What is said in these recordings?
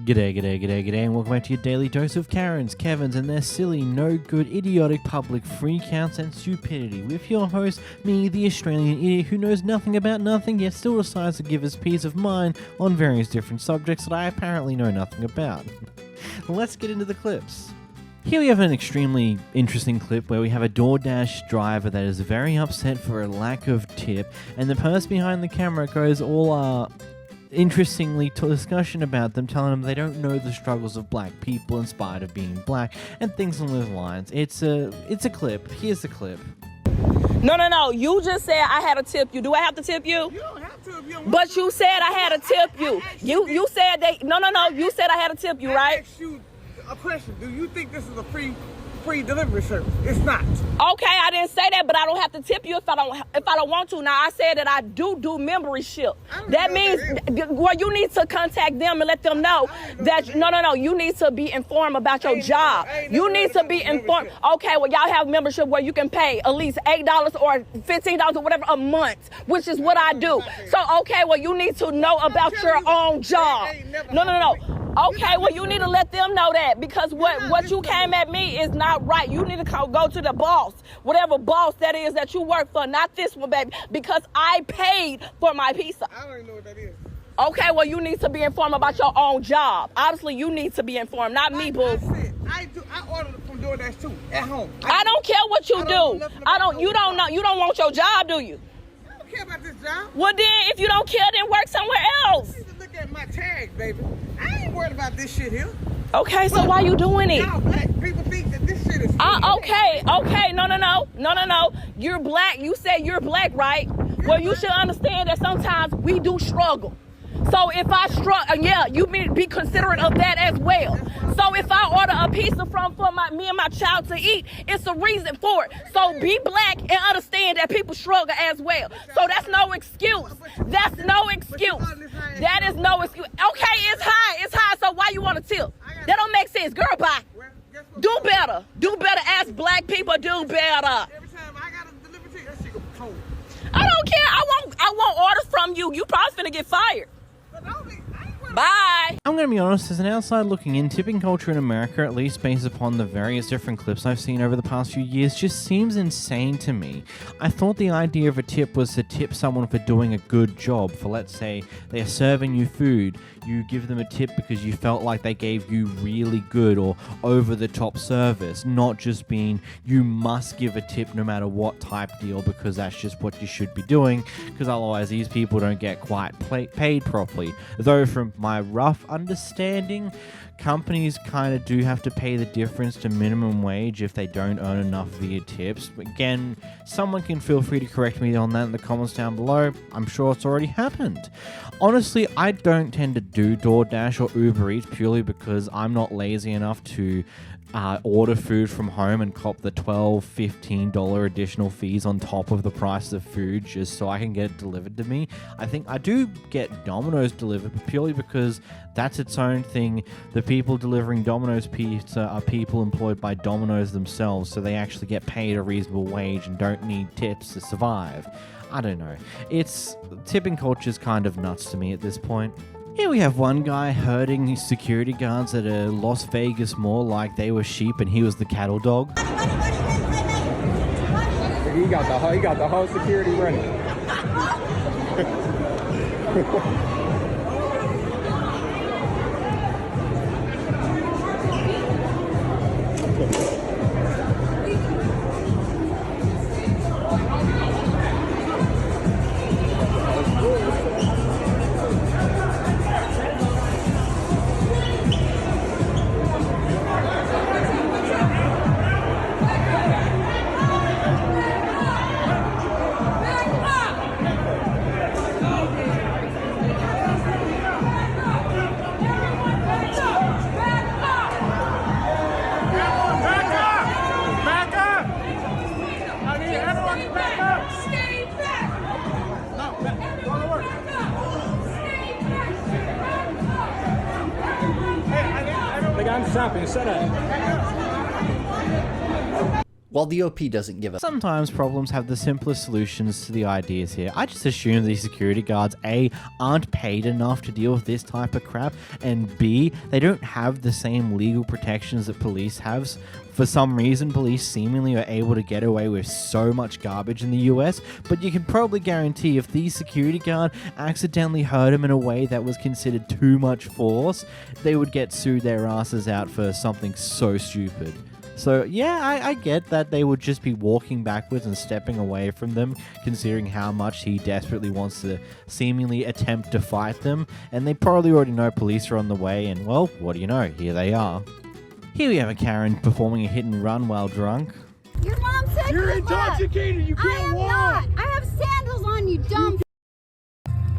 G'day, and welcome back to your daily dose of Karens, Kevins, and their silly, no good, idiotic public freakouts and stupidity. With your host, me, the Australian idiot who knows nothing about nothing, yet still decides to give us peace of mind on various different subjects that I apparently know nothing about. Let's get into the clips. Here we have an extremely interesting clip where we have a DoorDash driver that is very upset for a lack of tip, and the person behind the camera goes all, interestingly to discussion about them, telling them they don't know the struggles of black people in spite of being black, and things along those lines. It's a clip. Here's the clip. No. You just said I had to tip you. Do I have to tip you? You don't have to if you don't want But to. you said I had to tip you. You said they no. You said I had to tip you, right? I asked you a question. Do you think this is a free delivery service? It's not. Okay, I didn't say that, but I don't have to tip you if I don't want to. Now I said that I do membership. That means well, you need to contact them and let them know that no. You need to be informed about your job. You need to be informed. Okay, well y'all have membership where you can pay at least $8 or $15 or whatever a month, which is what I do. So okay, well you need to know about your own job. No. Okay, well you need to let them know that, because what you came at me is not right. You need to go to the boss, whatever boss that is that you work for, not this one, baby, because I paid for my pizza. I don't even know what that is. Okay, well you need to be informed about your own job. Obviously you need to be informed, not me, boo. I ordered from DoorDash too at home. I don't care what you do. You don't know. You don't want your job, do you? I don't care about this job. Well then, if you don't care, then work somewhere else. You need to look at my tag, baby. I ain't worried about this shit here. Okay, so why you doing it? Y'all black people think that this shit is Okay. No. You're black. You said you're black, right? Well, you should understand that sometimes we do struggle. So if I struggle, yeah, you be considerate of that as well. So if I order a pizza for me and my child to eat, it's a reason for it. So be black and understand that people struggle as well. So that's no excuse. That's no excuse. That is no excuse. Okay, it's high. So why you want to tip? That don't make sense. Girl, bye. Do better. Ask black people, do better. Every time I got to deliver to you, that shit gonna be cold. I don't care. I won't order from you. You probably finna get fired. Bye. I'm going to be honest, as an outside looking in, tipping culture in America, at least based upon the various different clips I've seen over the past few years, just seems insane to me. I thought the idea of a tip was to tip someone for doing a good job. For, let's say, they're serving you food, you give them a tip because you felt like they gave you really good or over-the-top service, not just being you must give a tip no matter what type deal, because that's just what you should be doing, because otherwise these people don't get quite paid properly. Though from my rough understanding, companies kind of do have to pay the difference to minimum wage if they don't earn enough via tips. Again, someone can feel free to correct me on that in the comments down below. I'm sure it's already happened. Honestly, I don't tend to do DoorDash or Uber Eats purely because I'm not lazy enough to order food from home and cop the $12, $15 additional fees on top of the price of food just so I can get it delivered to me. I think I do get Domino's delivered, but purely because that's its own thing. The people delivering Domino's pizza are people employed by Domino's themselves, so they actually get paid a reasonable wage and don't need tips to survive. I don't know. Tipping culture's kind of nuts to me at this point. Here we have one guy herding his security guards at a Las Vegas mall like they were sheep and he was the cattle dog. He got the whole security running. I'm shopping, shut up. while the OP doesn't give a... Sometimes problems have the simplest solutions to the ideas here. I just assume these security guards, A, aren't paid enough to deal with this type of crap, and B, they don't have the same legal protections that police have. For some reason, police seemingly are able to get away with so much garbage in the US, but you can probably guarantee if the security guard accidentally hurt him in a way that was considered too much force, they would get sued their asses out for something so stupid. So yeah, I get that they would just be walking backwards and stepping away from them, considering how much he desperately wants to seemingly attempt to fight them, and they probably already know police are on the way, and well, what do you know, here they are. Here we have a Karen performing a hit and run while drunk. Your mom said You're good intoxicated. luck. You can't I am walk. not. I have sandals on, you dumb.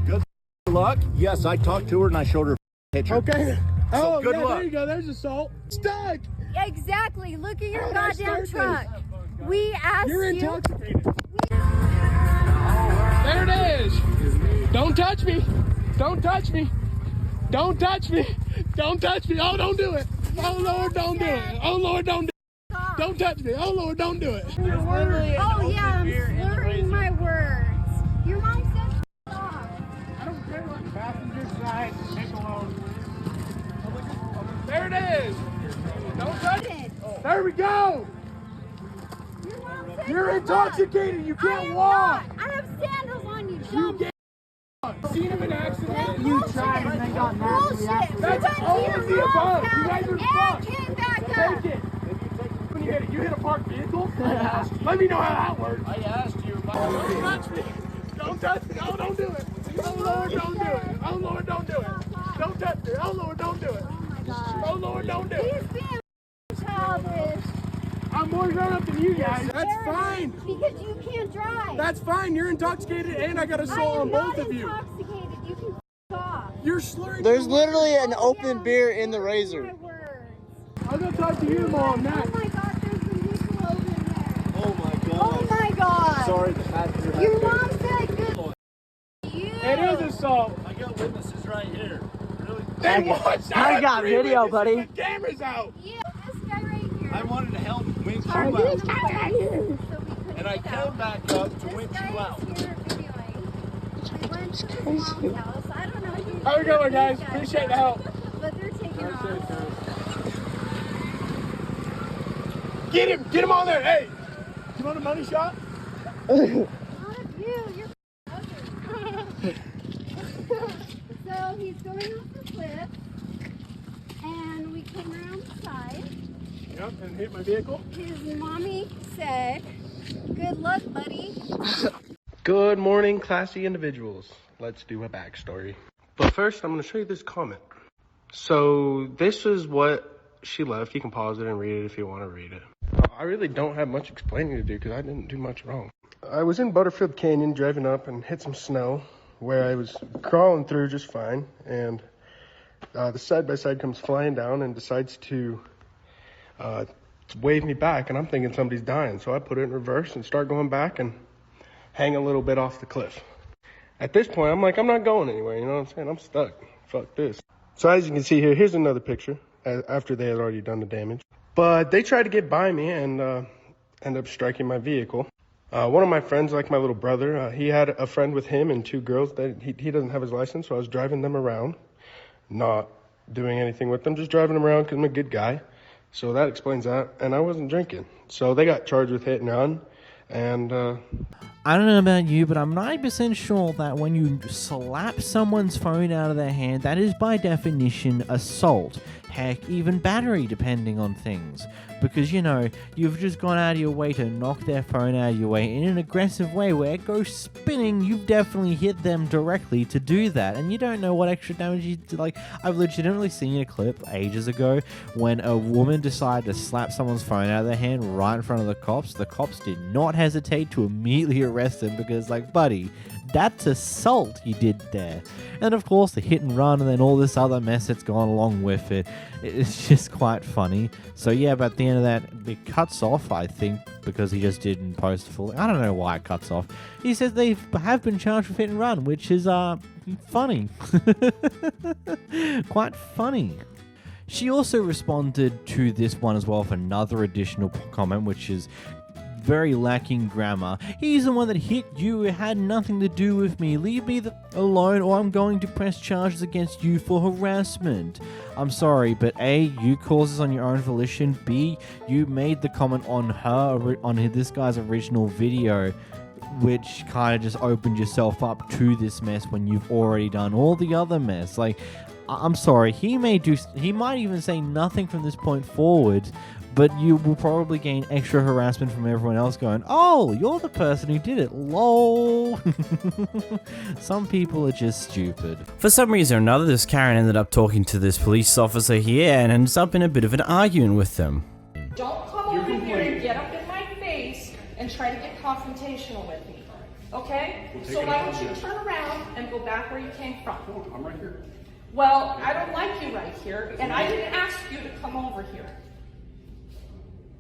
Good luck. Yes, I talked to her and I showed her a picture. Okay. Oh, good yeah, luck. there you go. There's assault. Stuck. Exactly. Look at your Oh, goddamn that's truck. We asked You're you. intoxicated. There it is. Don't touch me. Don't touch me. Don't touch me. Don't touch me. Oh, don't do it. Oh, Lord, don't do it. Oh, Lord, don't do it. Don't touch me. Oh, Lord, don't do it. Oh yeah, I'm slurring my words. Your mom said stop. I don't care what passenger side. Take alone. There it is. Don't touch it. There we go. Your mom said You're good luck. intoxicated. You I can't am walk. not. I have sandals on, you You dumb. get seen him in accident. You tried and then got bullshit. That's We all went to of your the above. mom's You house guys are and fucked. came back up. Take it. When you hit it, you hit a parked vehicle? Let me know how that works. I asked you about Don't touch me. Don't touch me. Oh, don't do it. Oh, Lord, don't do it. Oh, Lord, don't do it. Don't touch me. Oh, Lord, don't do it. Oh my god. Oh, Lord, don't do it. He's being childish. I'm more grown up than you guys. That's fine. Because you can't drive. That's fine. You're intoxicated and I got assault on both of you. I am not intoxicated. You can f off. You're slurring. There's your words. literally an open Yeah, beer in the slurring razor. my words. I'm going to talk to you more on that. Oh my god, there's a nickel over there. Oh my Oh god. my god. Sorry, the passenger had Your to- mom said good. You. It is assault. I got witnesses right here. Really? Then watch that. I got Three video, witnesses buddy. with cameras out. Yeah, this guy right here. I wanted to help winch Are you you out. right here? So we couldn't And I get came out. back up to This winch guy you out. is here videoing. We went to his mom's house. I don't know who. How we going, guys? these Appreciate the are, help. But they're taking off. Get him. Get him on there. Hey, you want a money shot? Not of you. You're ugly. So he's going off the cliff, and we came around the side. Yep, and hit my vehicle. His mommy said, "Good luck, buddy." Good morning, classy individuals. Let's do a backstory. But first, I'm going to show you this comment. So this is what she left. You can pause it and read it if you want to read it. I really don't have much explaining to do because I didn't do much wrong. I was in Butterfield Canyon driving up and hit some snow where I was crawling through just fine. And the side-by-side comes flying down and decides to wave me back. And I'm thinking somebody's dying. So I put it in reverse and start going back and hang a little bit off the cliff. At this point, I'm like, I'm not going anywhere. You know what I'm saying? I'm stuck. Fuck this. So as you can see here, here's another picture after they had already done the damage. But they tried to get by me and end up striking my vehicle. One of my friends, like my little brother, he had a friend with him and two girls that he doesn't have his license. So I was driving them around, not doing anything with them, just driving them around because I'm a good guy. So that explains that. And I wasn't drinking. So they got charged with hit and run. And I don't know about you, but I'm 90% sure that when you slap someone's phone out of their hand, that is by definition assault. Heck, even battery, depending on things. Because, you know, you've just gone out of your way to knock their phone out of your way in an aggressive way where it goes spinning. You've definitely hit them directly to do that. And you don't know what extra damage you did. Like, I've legitimately seen a clip ages ago when a woman decided to slap someone's phone out of their hand right in front of the cops. The cops did not hesitate to immediately arrest him because, like, buddy, that's assault you did there. And of course, the hit and run and then all this other mess that's gone along with it. It's just quite funny. So yeah, but at the end of that, it cuts off, I think, because he just didn't post fully. I don't know why it cuts off. He says they have been charged with hit and run, which is funny. Quite funny. She also responded to this one as well with another additional comment, which is, very lacking grammar. He's the one that hit you. It had nothing to do with me. Leave me alone or I'm going to press charges against you for harassment. I'm sorry, but A, you caused this on your own volition. B, you made the comment on this guy's original video, which kind of just opened yourself up to this mess when you've already done all the other mess. Like, I'm sorry, he might even say nothing from this point forward, but you will probably gain extra harassment from everyone else going, oh, you're the person who did it, lol. Some people are just stupid. For some reason or another, this Karen ended up talking to this police officer here and ends up in a bit of an argument with them. Don't come over here and get up in my face and try to get confrontational with me, okay? So why don't you turn around and go back where you came from? I'm right here. Well, I don't like you right here, and I didn't ask you to come over here.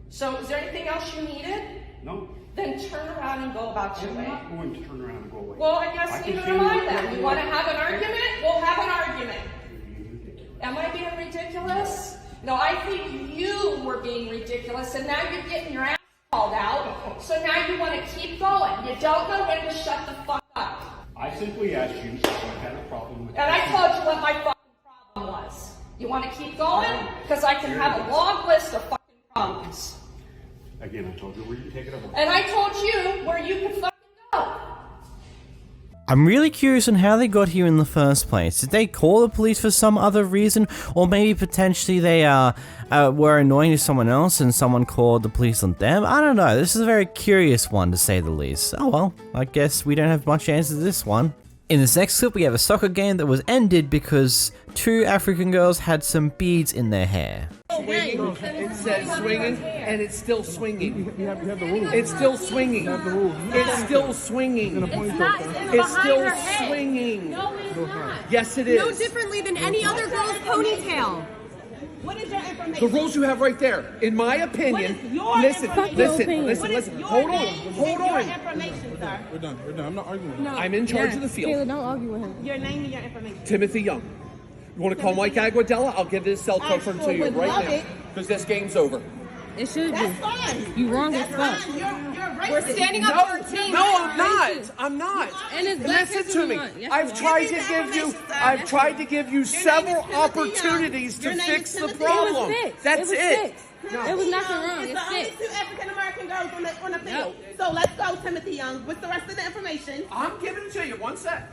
So is there anything else you needed? No. Then turn around and go about your way. I'm not going to turn around and go away. Well, I guess neither am I then. You want to have an argument? We'll have an argument. Am I being ridiculous? No, I think you were being ridiculous, and now you're getting your ass called out, so now you want to keep going. You don't know when to shut the fuck up. I simply asked you if I had a problem with And I told you what my fucking problem was. You want to keep going? Because I can have a long list of fucking problems. Again, I told you where you take it over. And I told you where you could fucking go. I'm really curious on how they got here in the first place. Did they call the police for some other reason? Or maybe potentially they were annoying to someone else and someone called the police on them? I don't know. This is a very curious one, to say the least. Oh well, I guess we don't have much answer to this one. In this next clip, we have a soccer game that was ended because two African girls had some beads in their hair. Swinging. It says swinging, and it's still swinging. It's still swinging. It's still swinging. It's still swinging. No, it's not. Yes, it is. No differently than any other girl's ponytail. What is your information? The rules you have right there. In my opinion, listen. Hold on. Information, sir. We're done. I'm not arguing with you. I'm in charge of the field. Taylor, don't argue with him. Your name and your information. Timothy Young. You want to call Mike Aguadella? I'll give this cell code from to you right now. Because this game's over. It should be. That's fine. You wrong as fuck. You're racist. We're standing up for our team. No, I'm not. I'm not. And it's Black Listen History to me. Month. Yes, I've you tried to give you several opportunities to fix the problem. That's it. It was nothing wrong. It's It's the only six. two African American girls on the field. So let's go, Timothy Young. What's the rest of the information? I'm giving it to you. One sec.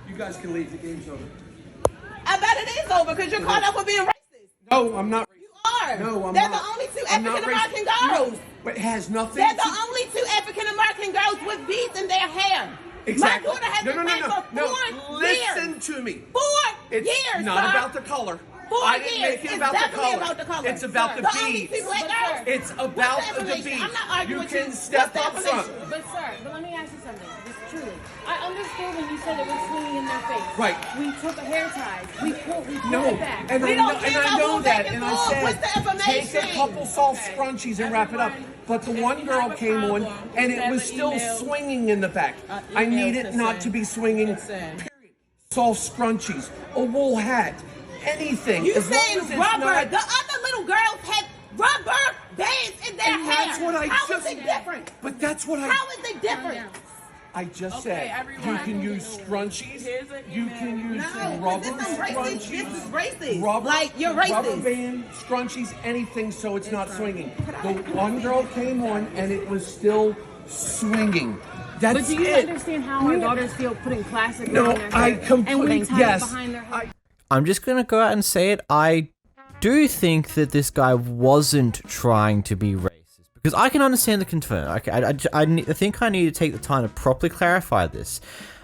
You guys can leave. The game's over. I bet it is over because you're caught up with being racist. No, I'm not. You are. No, I'm They're not. the only two I'm not African American racist. girls. No, but it has nothing They're to the only two African American girls with beads in their hair. Exactly. My daughter has been pregnant for 4 years. Listen to me. 4 It's years, not sir. about the color. 4 I didn't years. make it It's about the definitely color. about the color. It's about the only beads. two black girls. It's about What's the the information? beads. I'm not arguing You with can you. step What's up the front. information? But sir, let me ask you something. Just truly, I understood when you said it was swinging in their face. Right. We took a hair ties. We pulled No, it back. and We I don't know, care and I about know going that, back and and I forth. What's the said, take a information? couple soft scrunchies and wrap it up. But the one girl came on, and it was still swinging in the back. I need it not to be swinging. Period. Soft scrunchies, a wool hat, anything. You as long saying as it's rubber. not- The other little girls had rubber bands in their And hair. that's what I How just is it different? But that's what How is it different? I just said. You can use scrunchies. You can use No, rubber this is racist. scrunchies. This is racist. Rubber, Like, you're Rubber racist. band, scrunchies, anything so it's not swinging. The one girl came on and it was still swinging. That's But do you it. understand how our daughters feel putting classic No, in their I hair completely and we tie yes. it behind their head? I'm just gonna go out and say it. I do think that this guy wasn't trying to be racist because I can understand the concern. I think I need to take the time to properly clarify this.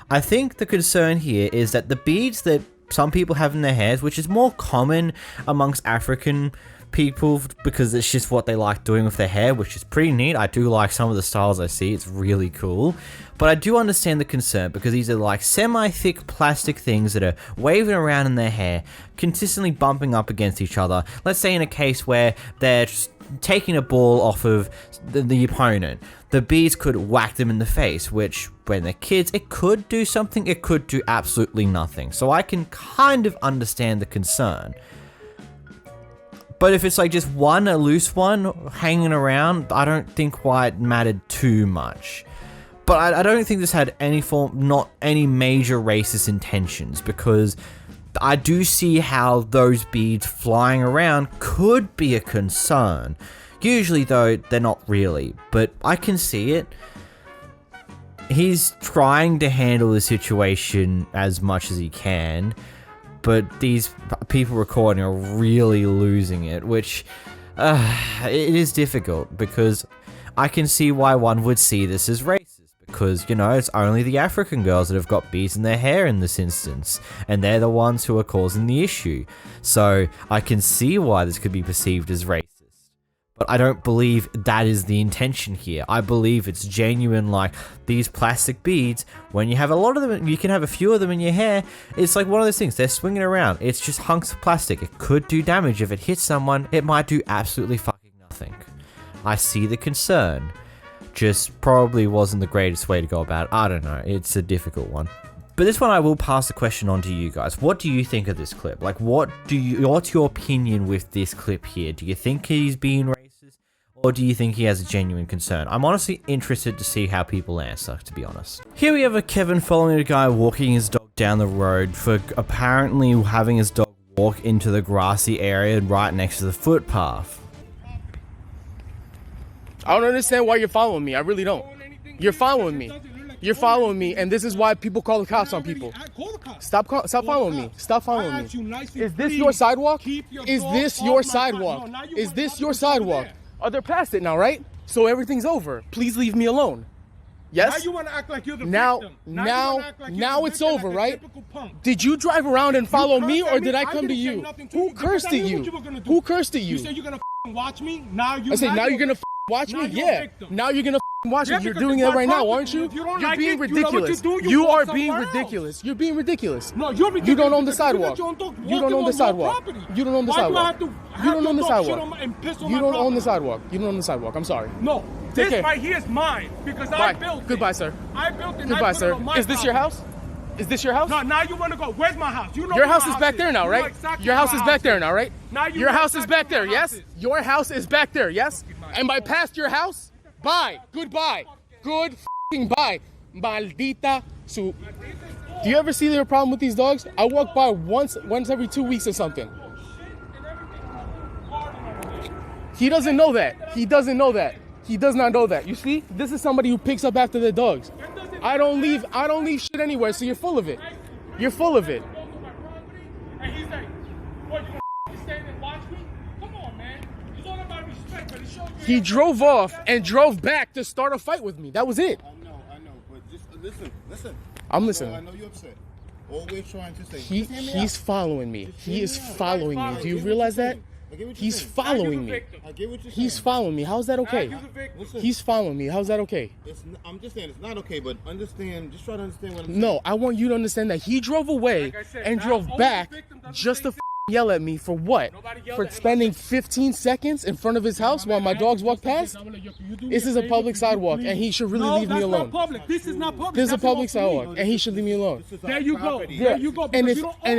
I think the concern here is that the beads that some people have in their hairs, which is more common amongst African people because it's just what they like doing with their hair, which is pretty neat. I do like some of the styles I see. It's really cool. But I do understand the concern because these are like semi-thick plastic things that are waving around in their hair, consistently bumping up against each other. Let's say in a case where they're just taking a ball off of the opponent. The beads could whack them in the face, which when they're kids, it could do something, it could do absolutely nothing. So I can kind of understand the concern. But if it's like just one, a loose one hanging around, I don't think why it mattered too much. But I don't think this had not any major racist intentions, because I do see how those beads flying around could be a concern. Usually though, they're not really, but I can see it. He's trying to handle the situation as much as he can, but these people recording are really losing it, which it is difficult, because I can see why one would see this as racist. Because, you know, it's only the African girls that have got beads in their hair in this instance, and they're the ones who are causing the issue. So I can see why this could be perceived as racist. But I don't believe that is the intention here. I believe it's genuine, like these plastic beads, when you have a lot of them, you can have a few of them in your hair, it's like one of those things, they're swinging around. It's just hunks of plastic. It could do damage. If it hits someone, it might do absolutely fucking nothing. I see the concern. Just probably wasn't the greatest way to go about it. I don't know. It's a difficult one. But this one I will pass the question on to you guys. What do you think of this clip? Like, what's your opinion with this clip here? Do you think he's being racist, or do you think he has a genuine concern? I'm honestly interested to see how people answer, to be honest. Here we have a Kevin following a guy walking his dog down the road for apparently having his dog walk into the grassy area right next to the footpath. I don't understand why you're following me. I really don't. You're following me. You're following me, and this is why people call the cops on people. Stop following me. Stop following me. Is this your sidewalk? Is this your sidewalk? Is this your sidewalk? Oh, they're past it now, right? So everything's over. Please leave me alone. Yes? Now you want to act like you're the victim. Now it's over, right? Did you drive around and follow me, or did I come to you? Who cursed at you? Who cursed at you? You said you're going to watch me? Now I said, now you're going to watch me? Yeah. Now you're going to watch me. You're doing it right now, aren't you? You're being ridiculous. You are being ridiculous. You're being ridiculous. No, you're ridiculous. You don't own the sidewalk. You don't own the sidewalk. You don't own the sidewalk. You don't own the sidewalk. You don't own the sidewalk. You don't own the sidewalk. I'm sorry. No. This right here is mine because I built it. Goodbye, sir. I built it. Goodbye, sir. Is this your house? Is this your house? No, now you want to go. Where's my house? You know your house is back there now, right? Your house is back there now, right? Your house is back there, yes? Your house is back there, yes? Am I past your house? Bye. Goodbye. Good f***ing bye. Maldita su... Do you ever see their problem with these dogs? I walk by once every 2 weeks or something. He doesn't know that. He doesn't know that. He does not know that. You see? This is somebody who picks up after their dogs. I don't leave shit anywhere, so you're full of it. You're full of it. And he's like, what, you gonna stand and watch me? Come on, man. It's all about respect, but it shows you. He drove off and drove back to start a fight with me. That was it. I know, but just listen. I'm listening. I know you're upset. All we're trying to say. He's following me. He is following me. Do you realize that? He's following me. I get what you're saying. He's following me. How's that okay? He's following me. How's that okay? I'm just saying it's not okay, but just try to understand what I'm saying. No, I want you to understand that he drove away and drove back just to yell at me for what? For spending 15 seconds in front of his house while my dogs walk past? This is a public sidewalk, and he should really leave me alone. This is not public. This is a public sidewalk, and he should leave me alone. There you go. Yeah. And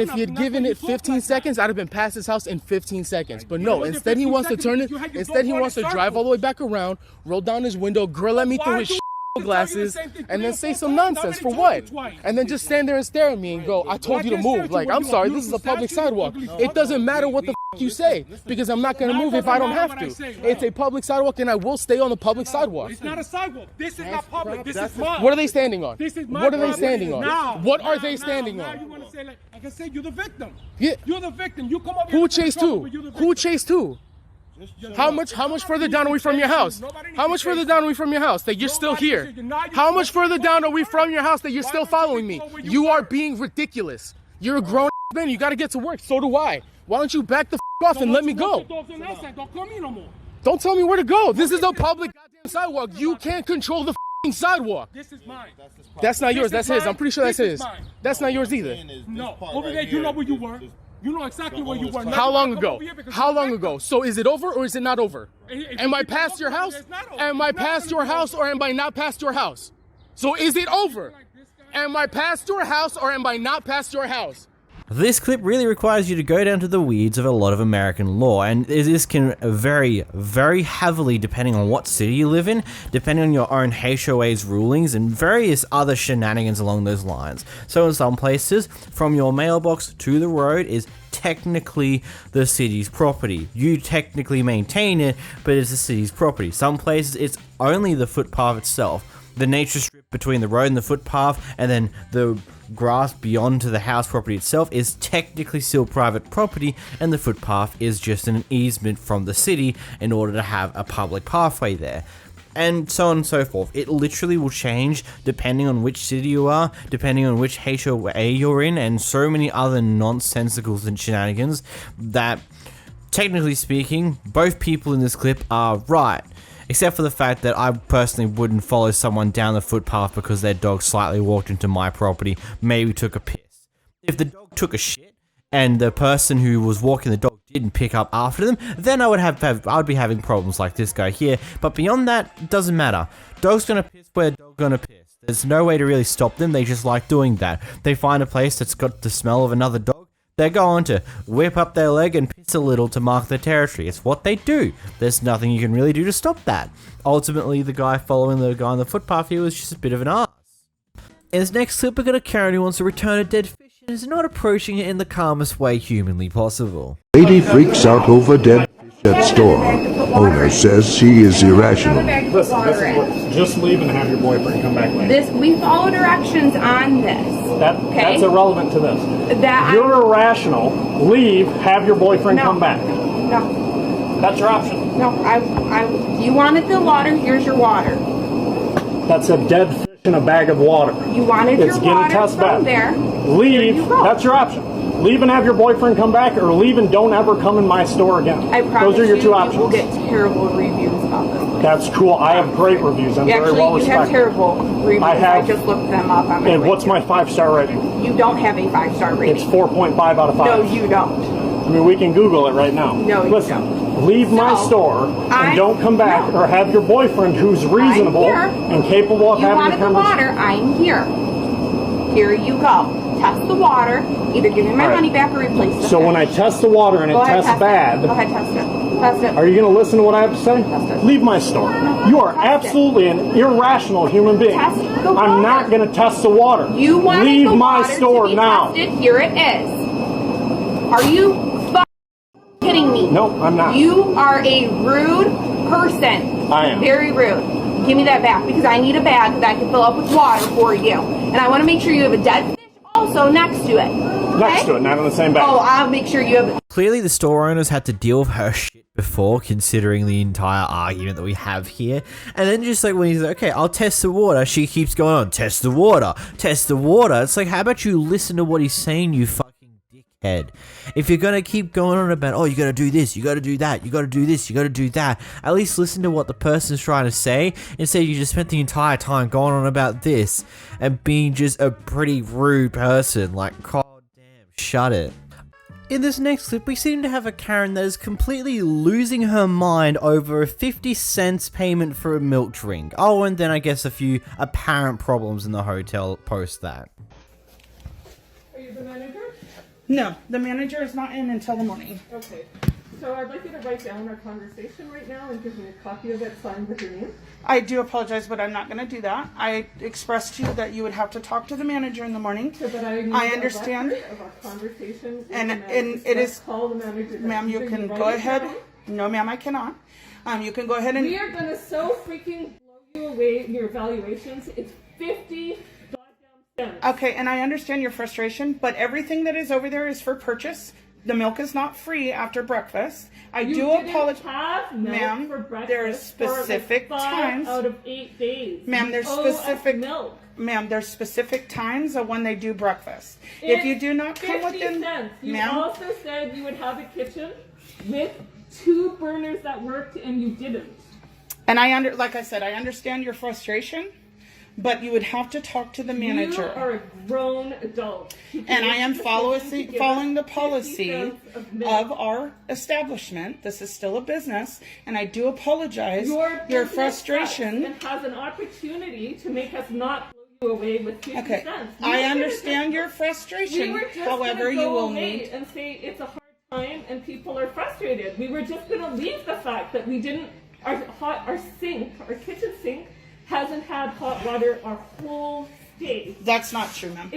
if he had given it 15 seconds, I'd have been past his house in 15 seconds. But no, instead he wants to turn it. Instead he wants to drive all the way back around, roll down his window, grill at me through his glasses, and then say some nonsense for what? And then just stand there and stare at me and go, I told you to move. Like, I'm sorry, this is a public sidewalk. It doesn't matter what the you say, because I'm not going to move if I don't have to. It's a public sidewalk, and I will stay on the public sidewalk. It's not a sidewalk. This is not public. This is mine. What are they standing on? This is my What are they standing on? What are they standing Now on? you want to say, like I said, you're the victim. Yeah. You're the victim. You come up here. Who chased who? Who chased who? How much further down are we from your house? How much further down are we from your house that you're still here? How much further down are we from your house that you're still following me? You are being ridiculous. You're a grown man. You got to get to work. So do I. Why don't you back the off and let me go? Don't tell me where to go. This is a public goddamn sidewalk. You can't control the sidewalk. This is mine. That's not yours. That's his. I'm pretty sure that's his. That's not yours either. No. Over there, you know where you were. You know exactly where you were. How long ago? How long ago? So is it over or is it not over? Am I past your house? Am I past your house or am I not past your house? So is it over? Am I past your house or am I not past your house? This clip really requires you to go down to the weeds of a lot of American law, and this can vary very heavily depending on what city you live in, depending on your own HOA's rulings, and various other shenanigans along those lines. So in some places, from your mailbox to the road is technically the city's property. You technically maintain it, but it's the city's property. Some places it's only the footpath itself. The nature strip between the road and the footpath, and then the grass beyond to the house property itself is technically still private property, and the footpath is just an easement from the city in order to have a public pathway there. And so on and so forth. It literally will change depending on which city you are, depending on which HOA you're in, and so many other nonsensicals and shenanigans that, technically speaking, both people in this clip are right. Except for the fact that I personally wouldn't follow someone down the footpath because their dog slightly walked into my property, maybe took a piss. If the dog took a shit and the person who was walking the dog didn't pick up after them, then I'd be having problems like this guy here. But beyond that, it doesn't matter. Dog's gonna piss where dog's gonna piss. There's no way to really stop them. They just like doing that. They find a place that's got the smell of another dog, they're going to whip up their leg and piss a little to mark their territory. It's what they do. There's nothing you can really do to stop that. Ultimately, the guy following the guy on the footpath here was just a bit of an ass. In this next clip, we got a Karen who wants to return a dead fish and is not approaching it in the calmest way humanly possible. Lady freaks out over dead fish at store. Owner says she is irrational. Listen, just leave and have your boyfriend come back later. We follow directions on this. That's irrelevant to this. You're irrational. Leave, have your boyfriend come back. No. That's your option. No, you wanted the water, here's your water. That's a dead fish in a bag of water. You wanted your water from there. Leave, that's your option. Leave and have your boyfriend come back, or leave and don't ever come in my store again. I promise those are your two options. You will get terrible reviews about this. That's cool. I have great reviews. I'm very well respected. You have terrible reviews. I just looked them up on my And what's my 5-star rating? You don't have a 5-star rating. It's 4.5 out of 5. No, you don't. I mean, we can Google it right now. No, listen, you don't. Leave my store and don't come back, or have your boyfriend who's reasonable and capable of having a conversation. You wanted the water. I'm here. Here you go. Test the water. Either give me my money back or replace it. So when I test the water and it tests bad, go ahead, test it. Test it. Are you going to listen to what I have to say? Test it. Leave my store. You are absolutely an irrational human being. Test the water. I'm not going to test the water. You wanted Leave the my water store to be now. Tested. Here it is. Are you kidding me? No, I'm not. You are a rude person. I am. Very rude. Give me that back, because I need a bag that I can fill up with water for you. And I want to make sure you have a dead fish also next to it. Okay? Next to it, not in the same bag. Oh, I'll make sure you have it. Clearly the store owners had to deal with her shit before, considering the entire argument that we have here. And then just like when he's like, okay, I'll test the water, she keeps going on, test the water, test the water. It's like, how about you listen to what he's saying, you fucking dickhead? If you're gonna keep going on about, oh, you gotta do this, you gotta do that, you gotta do this, you gotta do that, at least listen to what the person's trying to say, instead you just spent the entire time going on about this and being just a pretty rude person. Like, god damn, shut it. In this next clip, we seem to have a Karen that is completely losing her mind over a 50 cents payment for a milk drink. Oh, and then I guess a few apparent problems in the hotel post that. Are you the manager? No, the manager is not in until the morning. Okay. So I'd like you to write down our conversation right now and give me a copy of it signed with your name. I do apologize, but I'm not going to do that. I expressed to you that you would have to talk to the manager in the morning. So, but I understand. Of our conversation. And it is, call the manager. Ma'am, you can go ahead. No, ma'am, I cannot. You can go ahead and. We are going to so freaking blow you away in your evaluations. It's 50 goddamn cents. Okay, and I understand your frustration, but everything that is over there is for purchase. The milk is not free after breakfast. I do apologize, ma'am. There's specific times. Out of 8 days. Ma'am, there's specific milk. Ma'am, there's specific times of when they do breakfast. If you do not come within, you also said you would have a kitchen with 2 burners that worked, and you didn't. And like I said, I understand your frustration. But you would have to talk to the manager. You are a grown adult. And I am following the policy of our establishment. This is still a business, and I do apologize. Your frustration and has an opportunity to make us not blow away with 50 Okay, cents. I understand your frustration. We were just However, gonna you go will away need. and say it's a hard time and people are frustrated. We were just going to leave the fact that we didn't. Our kitchen sink, hasn't had hot water our whole stay. That's not true, ma'am.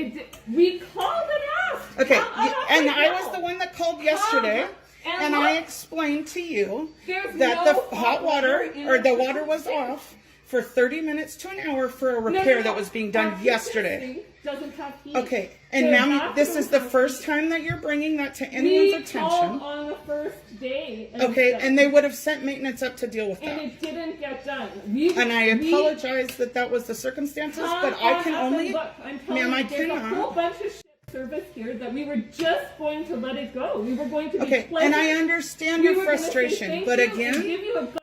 We called and asked. Okay, and I was the one that called yesterday. And look, I explained to you there's that no the hot water, in or the kitchen water was sink. off for 30 minutes to an hour for a repair that was being done Our yesterday. kitchen sink doesn't have heat. Okay, and The ma'am, this bathroom is the has first heat. time that you're bringing that to anyone's We attention. called on the first day. Okay, and they would have sent maintenance up to deal with And that. it didn't get done. And I apologize that that was the circumstances, but I can only, ma'am, I There's a whole cannot. bunch of shit service here that we were just going to let it go. We were going to be Okay, pleasant. and I understand We your were gonna say frustration, thank but you and again, give you a goddamn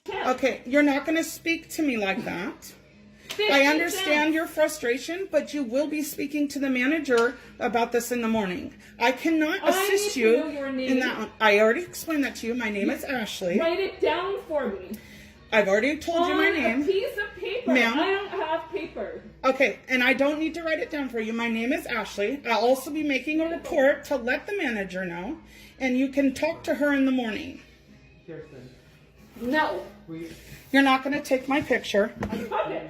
tip. okay, you're not going to speak to me like that. 50 I understand cents. your frustration, but you will be speaking to the manager about this in the morning. I cannot I assist need to you know your name. in that one. I already explained that to you. My name is Ashley. Write it down for me. I've already told you my On a name. piece of paper. Ma'am. I don't have paper. Okay, and I don't need to write it down for you. My name is Ashley. I'll also be making a report to let the manager know, and you can talk to her in the morning. No. You're not going to take my picture. Okay.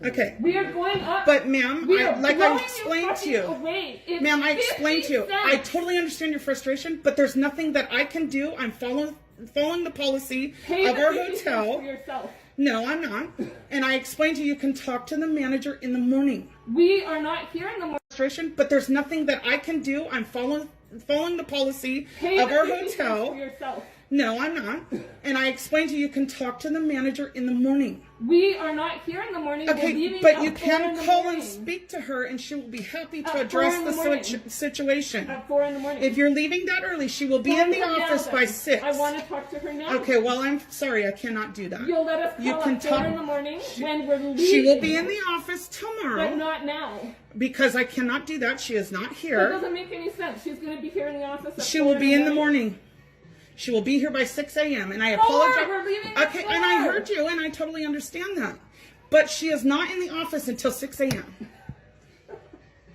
Okay. We are going up. But ma'am, We are like I blowing explained to you you. fucking away. It's Ma'am, I explained to you. 50 I cents. totally understand your frustration, but there's nothing that I can do. I'm following the policy Pay of the our 50 cents hotel. for yourself. No, I'm not. And I explained to you, you can talk to the manager in the morning. We are not here in the morning. Frustration, but there's nothing that I can do. I'm following the policy Pay of the our 50 cents hotel. for yourself. No, I'm not. And I explained to you, you can talk to the manager in the morning. We are not here in the morning. We're Okay, leaving but at you 4 in can the call morning. and speak to her, and she will be happy to At 4 address in the the morning. situation. At 4 in the morning. If you're leaving that early, she will be in the Call her office now, by then. 6. I want to talk to her now. Okay, well, I'm sorry, I cannot do that. You'll let us call You can at 4 talk- in the morning when we're leaving. She will be in the office tomorrow. But not now. Because I cannot do that. She is not That here. doesn't make any sense. She's going to be here in the office at She 4 will be in the morning. She will be here by 6 a.m. And I apologize. We're leaving at Okay, and I 4. heard you, and I totally understand that. But she is not in the office until 6 a.m.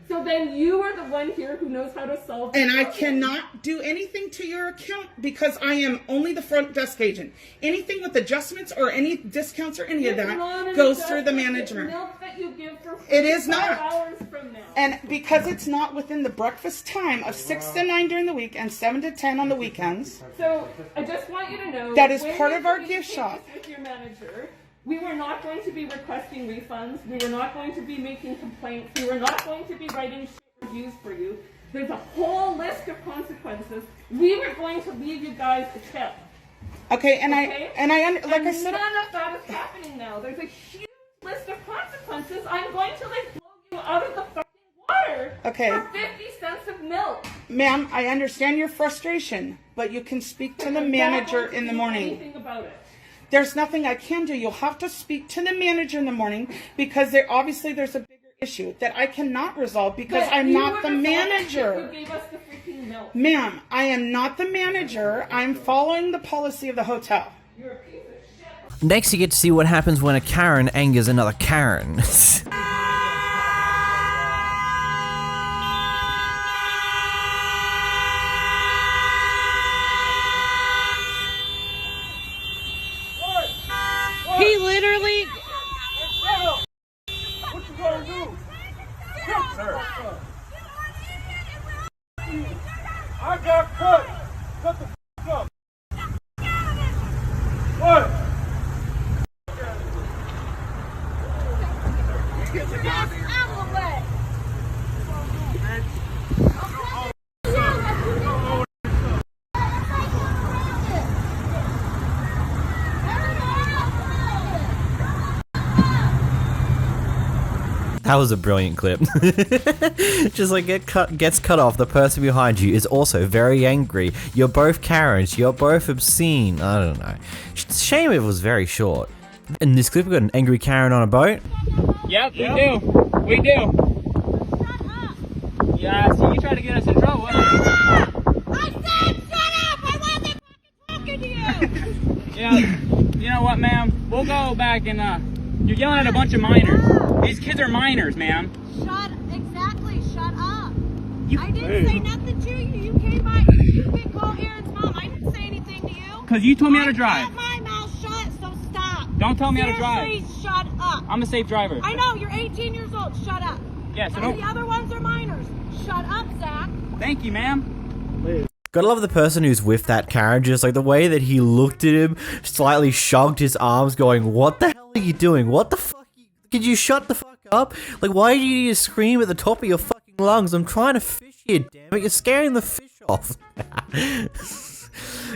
So then you are the one here who knows how to solve And this I problem. cannot do anything to your account because I am only the front desk agent. Anything with adjustments or any discounts or any of It's not that an goes through the adjustment. It's management. milk that you give for It is 5 not. hours from now. And because it's not within the breakfast time of 6 to 9 during the week and 7 to 10 on the weekends, So I just want you to know that is when part you of our communicate gift shop. With your manager, we were not going to be requesting refunds. We were not going to be making complaints. We were not going to be writing shit reviews for you. There's a whole list of consequences. We were going to leave you guys a tip. Okay, and Okay? like I said, none of that is happening now. There's a huge list of consequences. I'm going to like blow you out of the fucking water Okay. for 50 cents of milk. ma'am, I understand your frustration, but you can speak to the I'm not manager going to in the do morning. Anything about it. There's nothing I can do. You'll have to speak to the manager in the morning because there's a bigger issue that I cannot resolve because But I'm you not were the one that manager. You gave us the freaking milk. Ma'am, I am not the manager. I'm following the policy of the hotel. You're a piece of shit. Next, you get to see what happens when a Karen angers another Karen. He literally. What you gonna do? Sir. I got cut. Cut the f up. What? That was a brilliant clip. Just like gets cut off, the person behind you is also very angry. You're both Karens, you're both obscene. I don't know. Shame it was very short. In this clip, we got an angry Karen on a boat. Yep, we do. We do. Yeah, so you try to get us in trouble. I said shut up! I wasn't fucking talking to you! Yeah, you know what, ma'am? We'll go back and, you're yelling at a bunch of minors. These kids are minors, ma'am. Exactly, shut up. I didn't say nothing to you. You came by, you can call Aaron's mom. I didn't say anything to you. Because you told me how to drive. I kept my mouth shut, so stop. Don't tell me how to drive. Seriously, shut up. I'm a safe driver. I know, you're 18 years old. Shut up. Yes, And the other ones are minors. Shut up, Zach. Thank you, ma'am. Gotta love the person who's with that Karen, just like the way that he looked at him, slightly shrugged his arms going, what the hell are you doing? What the fuck? Could you shut the fuck up? Like, why do you need to scream at the top of your fucking lungs? I'm trying to fish here, damn it. You're scaring the fish off.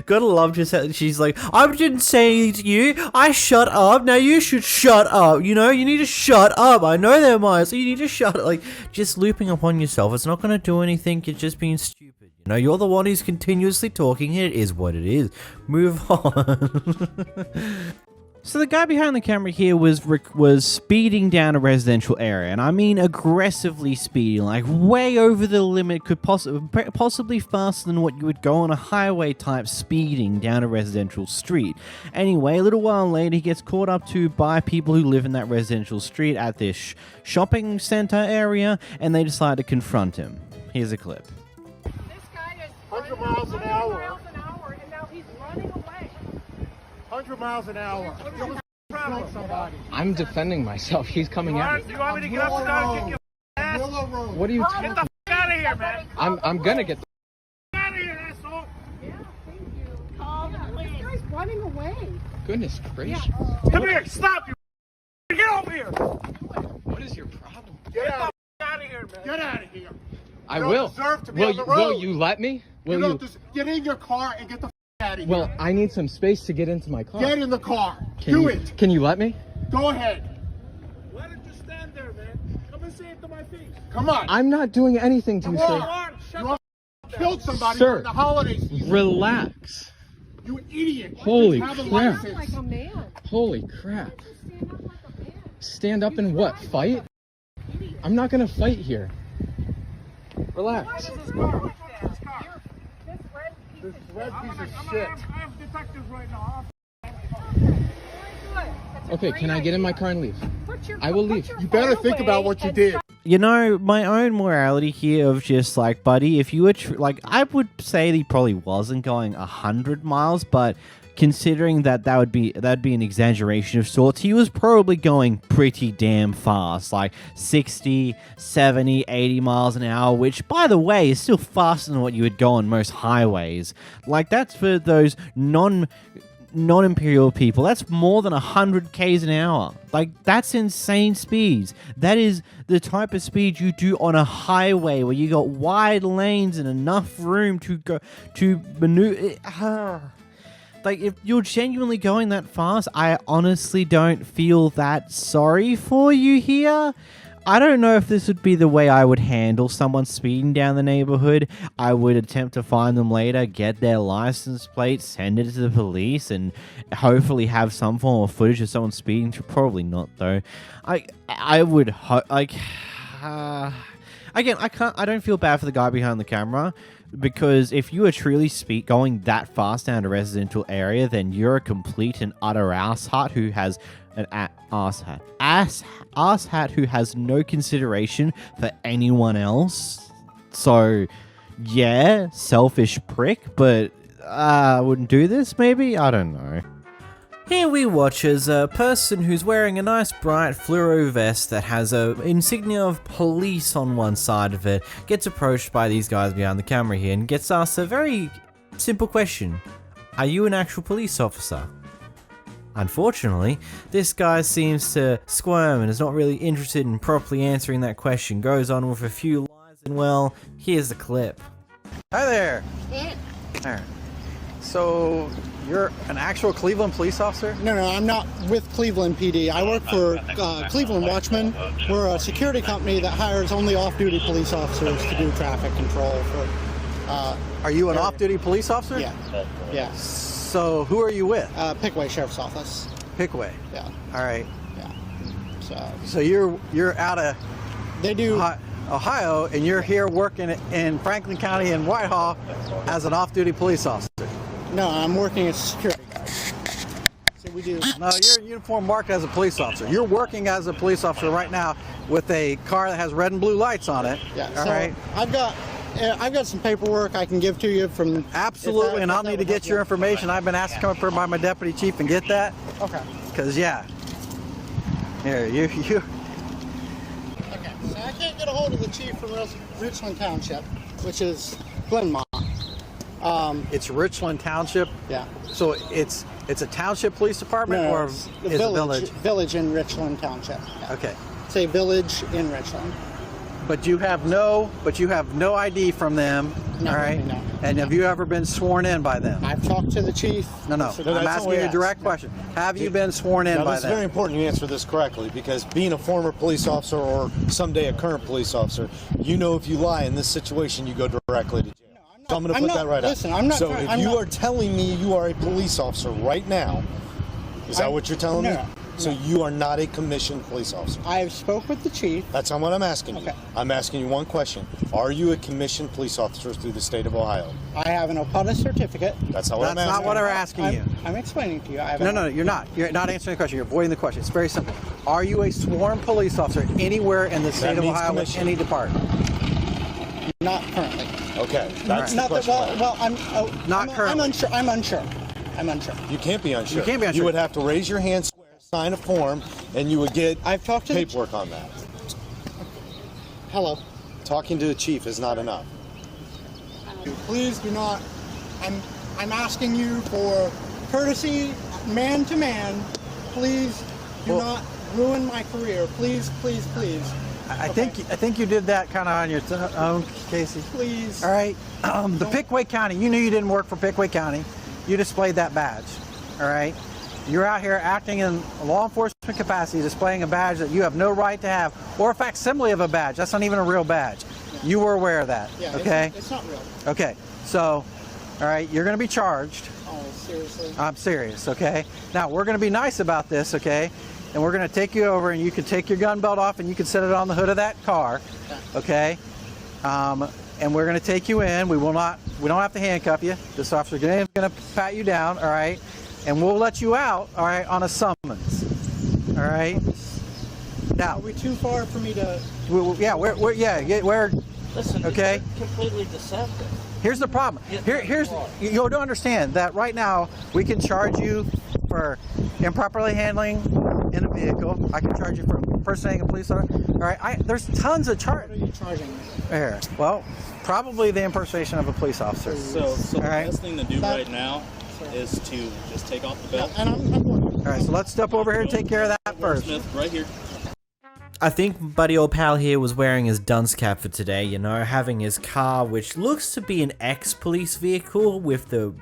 Gotta love just she's like, I didn't say anything to you. I shut up. Now you should shut up. You know, you need to shut up. I know they're mine, so you need to shut up. Like, just looping upon yourself. It's not gonna do anything. You're just being stupid. You know, you're the one who's continuously talking. It is what it is. Move on. So the guy behind the camera here was speeding down a residential area, and I mean aggressively speeding, like way over the limit, could possibly faster than what you would go on a highway type speeding down a residential street. Anyway, a little while later, he gets caught up to by people who live in that residential street at this shopping center area, and they decide to confront him. Here's a clip. This guy is 100 miles an hour. and now he's running away. 100 miles an hour. Somebody. I'm defending myself. He's coming at me. You want me to get up and down and kick your ass? What are you talking Get the f out of here, man. I'm gonna get the Get out of here, asshole. Yeah, thank you. Call the police. This guy's running away. Goodness gracious. Come here. Stop you. Get over here. What is your problem? Get out of here, man. Get out of here. I You will. don't deserve to be on the road. Will you let me? You don't get in your car and get the f out of here. Well, I need some space to get into my car. Get in the car. Do it. Can you let me? Go ahead. Why don't you stand there, man? Come and say it to my face. Come on. I'm not doing anything to you, Come sir. on. You killed somebody Sir, during the holiday season. Relax. You idiot. Holy Have a crap. license. Like a man. Holy crap. Stand up like a man. Stand up and what? Fight? I'm not gonna fight here. Relax. This car. This red piece of shit. I have detectives right now. Okay, can I get in my car and leave? I will leave. You better think about what you did. You know, my own morality here of just like, buddy, if you were like, I would say that he probably wasn't going 100 miles, but considering that'd be an exaggeration of sorts, he was probably going pretty damn fast, like 60, 70, 80 miles an hour, which, by the way, is still faster than what you would go on most highways. Like, that's for those non-imperial people. That's more than 100 k's an hour. Like, that's insane speeds. That is the type of speed you do on a highway where you got wide lanes and enough room to go to maneuver. Like, if you're genuinely going that fast, I honestly don't feel that sorry for you here. I don't know if this would be the way I would handle someone speeding down the neighborhood. I would attempt to find them later, get their license plate, send it to the police, and hopefully have some form of footage of someone speeding. Probably not, though. I would hope, like, again, I don't feel bad for the guy behind the camera, because if you are truly going that fast down a residential area, then you're a complete and utter asshat who has an asshat who has no consideration for anyone else. So, yeah, selfish prick, but I wouldn't do this, maybe? I don't know. Here we watch as a person who's wearing a nice bright fluoro vest that has a insignia of police on one side of it gets approached by these guys behind the camera here and gets asked a very simple question. Are you an actual police officer? Unfortunately, this guy seems to squirm and is not really interested in properly answering that question, goes on with a few lies, and well, here's the clip. Hi there. There. So, you're an actual Cleveland police officer? No, I'm not with Cleveland PD. I work for Cleveland Watchmen. We're a security company that hires only off-duty police officers to do traffic control for... Are you an off-duty police officer? Yeah. So, who are you with? Pickaway Sheriff's Office. Pickaway? Yeah. All right. Yeah. So you're out of... They do... Ohio, and you're here working in Franklin County in Whitehall as an off-duty police officer. No, I'm working as a security guard. So we do. No, you're in uniform marked as a police officer. You're working as a police officer right now with a car that has red and blue lights on it. Yeah. All So right. I've got some paperwork I can give to you from. Absolutely, and I'll need to get your information. I've been asked to come up here by my deputy chief and get that. Okay. Because yeah. Here, you. Okay. So I can't get a hold of the chief from Richland Township, which is Glenmont. It's Richland Township. Yeah. So it's a township police department, No, or it's it's a village? Village in Richland Township. Yeah. Okay. It's a village in Richland. But you have no ID from them, No, all right? no. And have you ever been sworn in by them? I've talked to the chief. No. I'm asking you a direct question. Have you been sworn in Now, by this is them? very important you answer this correctly, because being a former police officer or someday a current police officer, you know if you lie in this situation, you go directly to jail. So I'm going to put that right listen, out. I'm not so trying- if I'm you not- are telling me you are a police officer right now, is that what you're telling me? No. So you are not a commissioned police officer. I have spoke with the chief. That's not what I'm asking you. Okay. I'm asking you one question. Are you a commissioned police officer through the state of Ohio? I have an OPUDA certificate. That's not what I'm That's asking. not what I'm asking you. I'm explaining to you. I have No, you're not. You're not answering the question. You're avoiding the question. It's very simple. Are you a sworn police officer anywhere in the state of means Ohio with commissioned. any department? Not currently. Okay, that's the Not that, question. well, Not currently. I'm unsure. You can't be unsure. You can't be unsure. You would have to raise your hand square, sign a form, and you would get paperwork on that. Hello. Talking to the chief is not enough. Please do not. I'm asking you for courtesy, man to man. Please do not ruin my career. Please, please, please. I think you did that kind of on your own, Casey. Please. All right. The Pickaway County. You knew you didn't work for Pickaway County. You displayed that badge. All right. You're out here acting in law enforcement capacity, displaying a badge that you have no right to have, or a facsimile of a badge. That's not even a real badge. Yeah. You were aware of that. Yeah, okay. It's not real. Okay. So, all right, you're going to be charged. Oh, seriously? I'm serious. Okay. Now we're going to be nice about this. Okay. And we're going to take you over, and you can take your gun belt off, and you can set it on the hood of that car. Okay. And we're going to take you in. We don't have to handcuff you. This officer is going to pat you down. All right. And we'll let you out, all right, on a summons, all right? Now, are we too far for me to? We're Listen, okay. It's completely deceptive. Here's the problem. Here's you don't understand that right now we can charge you for improperly handling in a vehicle. I can charge you for impersonating a police officer. All right, there's tons of charges. What are you charging me? Here, well, probably the impersonation of a police officer. So the best thing to do right now is to just take off the belt. And I'm all right, so let's step over here and take care of that first. Smith, right here. I think Buddy Old Pal here was wearing his dunce cap for today, you know, having his car, which looks to be an ex-police vehicle with the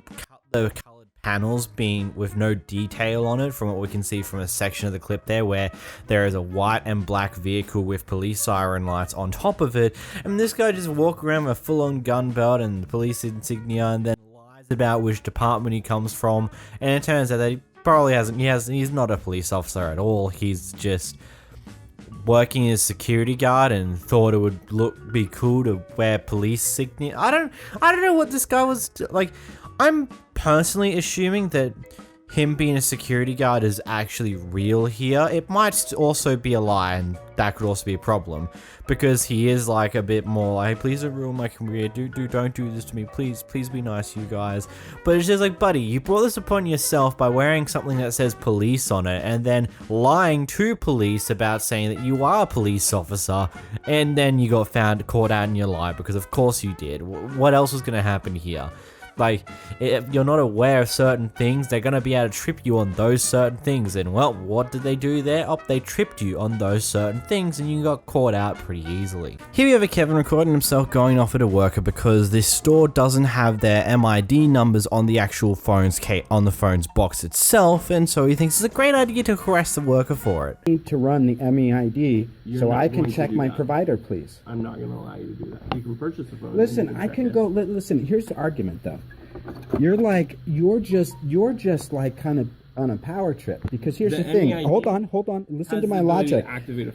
coloured panels being with no detail on it, from what we can see from a section of the clip there, where there is a white and black vehicle with police siren lights on top of it, and this guy just walks around with a full-on gun belt and police insignia, and then lies about which department he comes from, and it turns out that he probably he's not a police officer at all. He's just working as security guard and thought it would be cool to wear police insignia. I don't know what this guy was like. I'm personally assuming that him being a security guard is actually real here. It might also be a lie, and that could also be a problem, because he is like a bit more like, please don't ruin my career, don't do this to me, please be nice, you guys. But it's just like, buddy, you brought this upon yourself by wearing something that says police on it, and then lying to police about saying that you are a police officer, and then you got caught out in your lie, because of course you did. What else was going to happen here? Like, if you're not aware of certain things, they're going to be able to trip you on those certain things. And, well, what did they do there? Oh, they tripped you on those certain things, and you got caught out pretty easily. Here we have a Kevin recording himself going off at a worker because this store doesn't have their MID numbers on the actual phone's box itself, and so he thinks it's a great idea to harass the worker for it. Need to run the MEID so I can check my provider, please. I'm not going to allow you to do that. You can purchase the phone. Listen, I can go. Listen, here's the argument, though. You're just like kind of on a power trip, because here's the thing. Hold on. Listen to my logic.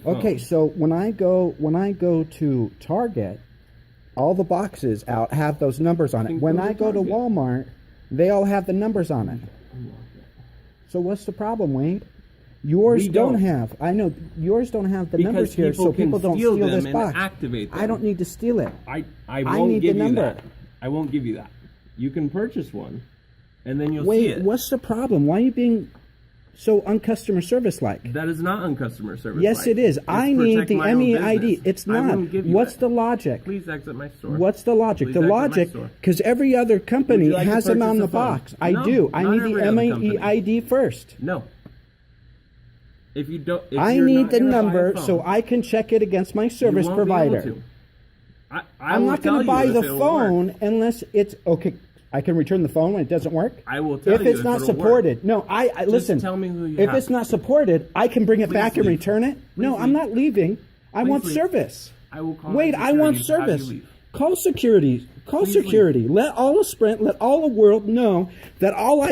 Okay, so when I go to Target, all the boxes out have those numbers on it. When I go to Walmart, they all have the numbers on it. So what's the problem, Wade? Yours We don't don't. have. I know yours don't have the Because numbers here, so can people don't steal them this and box. activate them. I don't need to steal it. I I won't need give the you number. that. I won't give you that. You can purchase one, and then you'll see Wait, it. what's the problem? Why are you being so uncustomer service like? That is not uncustomer service. Yes, it is. I need the MEID. business. It's I not. wouldn't give you What's that. the logic? Please exit my store. What's the logic? Please The exit my logic, store. because every other company Would you like to has them purchase on a the phone? box. I No, do. I not need every the other company. MEID first. No. If you don't, if I you're need not the gonna buy a number phone, so I can check it against my service you won't be able provider. to. I I'm will not going tell to buy you the if it'll phone work. unless it's okay. I can return the phone when it doesn't work. I will tell if you it's if not it'll supported. work. No, I Just listen. tell me who you if have. it's not supported, I can bring it Please back and leave. return it. No, Please I'm leave. not leaving. I Please want leave. service. I will call Wait, I want security to have you service. leave. Call security. Call Please security. Let all of Sprint, let all the world know that all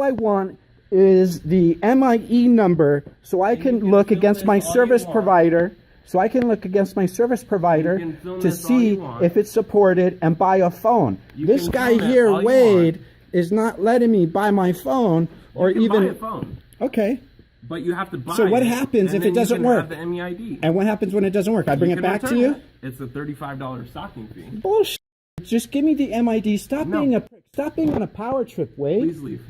I want is the MIE number so I can look against my service provider. So I can look against my service provider film to this all see you want. if it's supported and buy a phone. This can guy film it here, all you Wade, is not letting me buy my phone or You can even. buy a phone, okay. but you have to buy. So what it, happens and if then it doesn't you can work? Have the MEID. And what happens when it doesn't work? I bring You it can back to return you? it. It's a $35 stocking fee. Bullshit. Just give me the MID. Stop No. being a prick. Stop being on a power trip, Wade. Please leave.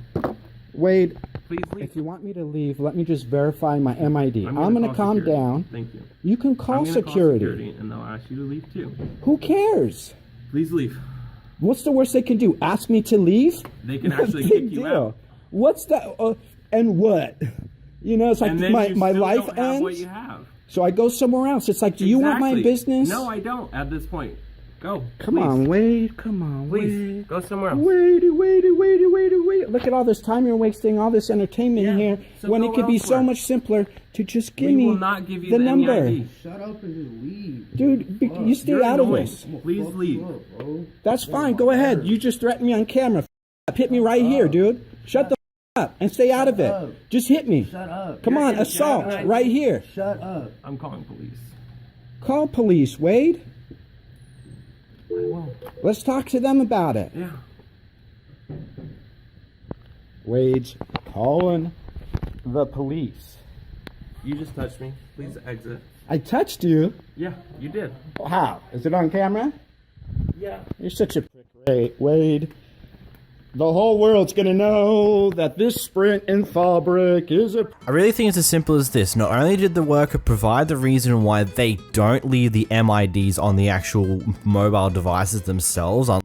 Wade, Please leave. if you want me to leave, let me just verify my MID. I'm gonna going to call calm security. down. Thank you. You can call I'm gonna security. Call security, and they'll ask you to leave too. Who cares? Please leave. What's the worst they can do? Ask me to leave? They can No actually big kick you deal. out. What's that? And what? You know, it's like And then my you my still life don't have what ends. you have. So I go somewhere else. It's like, do you want my Exactly. business? No, I don't. At this point, go. Come please. on, Wade. Come on, Please Wade. go somewhere else. Wait. Look at all this time you're wasting, all this entertainment here, so when go it could be so elsewhere. much simpler to just give We me will not give you the the number. MEID. Shut up and just leave. Dude, you stay You're out of annoying. this. Please leave. That's fine. Go ahead. You just threatened me on camera. Hit me right here, dude. Shut the up and stay out of it. Just hit me. Shut up. Come You're on, in assault Japanese. right here. Shut up. I'm calling police. Call police, Wade. I will. Let's talk to them about it. Yeah. Wade's calling the police. You just touched me. Please exit. I touched you. Yeah, you did. How? Is it on camera? Yeah. You're such a prick, Wade. The whole world's gonna know that this Sprint in Fabric is a... I really think it's as simple as this. Not only did the worker provide the reason why they don't leave the MIDs on the actual mobile devices themselves, unlike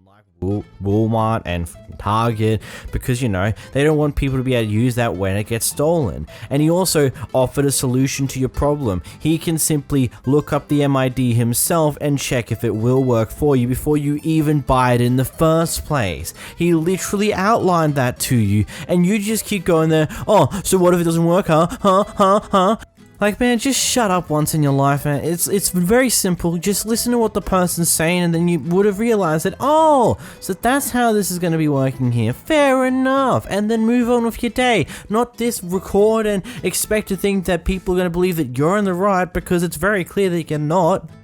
Walmart and Target, because, you know, they don't want people to be able to use that when it gets stolen. And he also offered a solution to your problem. He can simply look up the MID himself and check if it will work for you before you even buy it in the first place. He literally outlined that to you, and you just keep going there, oh, so what if it doesn't work, huh? Like, man, just shut up once in your life, man. It's very simple. Just listen to what the person's saying, and then you would have realized that, oh, so that's how this is going to be working here. Fair enough. And then move on with your day. Not this record and expect to think that people are going to believe that you're in the right, because it's very clear that you're not.